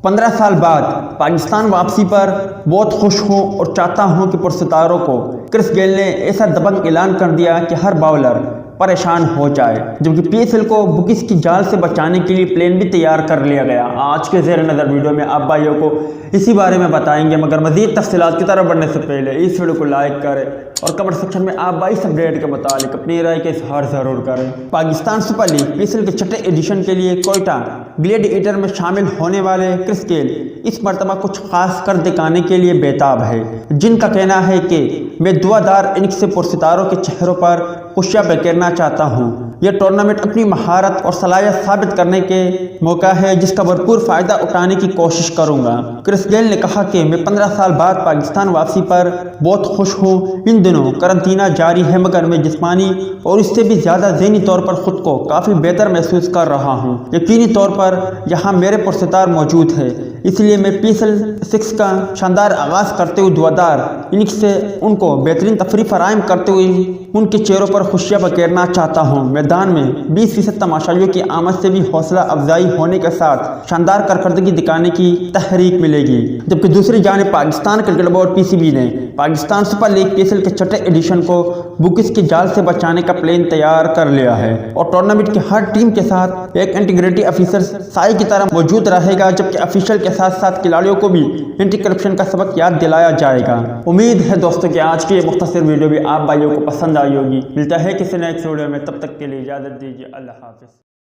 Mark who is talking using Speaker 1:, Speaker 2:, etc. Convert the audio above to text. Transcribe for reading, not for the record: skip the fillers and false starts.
Speaker 1: 15 साल बाद पाकिस्तान वापसी पर बहुत खुश हूँ और चाहता हूँ कि पुरसितारों को क्रिस गेल ने ऐसा दबंग ऐलान कर दिया कि हर बाउलर परेशान हो जाए, जबकि पीएसएल को बुकिस की जाल से बचाने के लिए प्लान भी तैयार कर लिया गया। आज के ज़ेर नज़र वीडियो में आप भाइयों को इसी बारे में बताएंगे, मगर मज़ीद तफसीलात की तरफ बढ़ने से पहले इस वीडियो को लाइक करें और कमेंट सेक्शन में आप भाई इस अपडेट के मुतालिक अपनी राय का इजहार ज़रूर करें। पाकिस्तान सुपर लीग पीएसएल के छठे एडिशन के लिए कोयटा ग्लैडिएटर में शामिल होने वाले क्रिस गेल इस मरतबा कुछ खास कर दिखाने के लिए बेताब है, जिनका कहना है कि मैं दुआदार इनिंग्स से पुरसितारों के चेहरों पर खुशियां बिखेरना चाहता हूं। यह टूर्नामेंट अपनी महारत और सलाहियत साबित करने के मौका है, जिसका भरपूर फ़ायदा उठाने की कोशिश करूंगा। क्रिस गेल ने कहा कि मैं 15 साल बाद पाकिस्तान वापसी पर बहुत खुश हूं। इन दिनों करंतना जारी है, मगर मैं जिस्मानी और इससे भी ज़्यादा ज़हनी तौर पर ख़ुद को काफ़ी बेहतर महसूस कर रहा हूं। यकीनी तौर पर यहाँ मेरे पुरसितार मौजूद है, इसलिए मैं पीएसएल 6 का शानदार आगाज़ करते हुए दुआदार इनिंग्स से उनको बेहतरीन तफरी फराहम करते हुए उनके चेहरों पर खुशियां बखेरना चाहता हूं। मैदान में 20% तमाशाइयों की आमद से भी हौसला अफजाई होने के साथ शानदार कारकर्दगी दिखाने की तहरीक मिलेगी। जबकि दूसरी जानिब पाकिस्तान क्रिकेट बोर्ड पीसीबी ने पाकिस्तान सुपर लीग पीएसएल के छठे एडिशन को बुकिस की जाल से बचाने का प्लान तैयार कर लिया है और टूर्नामेंट की हर टीम के साथ एक इंटीग्रिटी ऑफिसर साई की तरह मौजूद रहेगा, जबकि ऑफिशियल के साथ साथ खिलाड़ियों को भी एंटी करप्शन का सबक याद दिलाया जाएगा। उम्मीद है दोस्तों कि आज की ये मुख्तसर वीडियो भी आप भाइयों को पसंद आई होगी। मिलता है किसी नेक्स्ट वीडियो में, तब तक के लिए इजाज़त दीजिए। अल्लाह हाफ़िज़।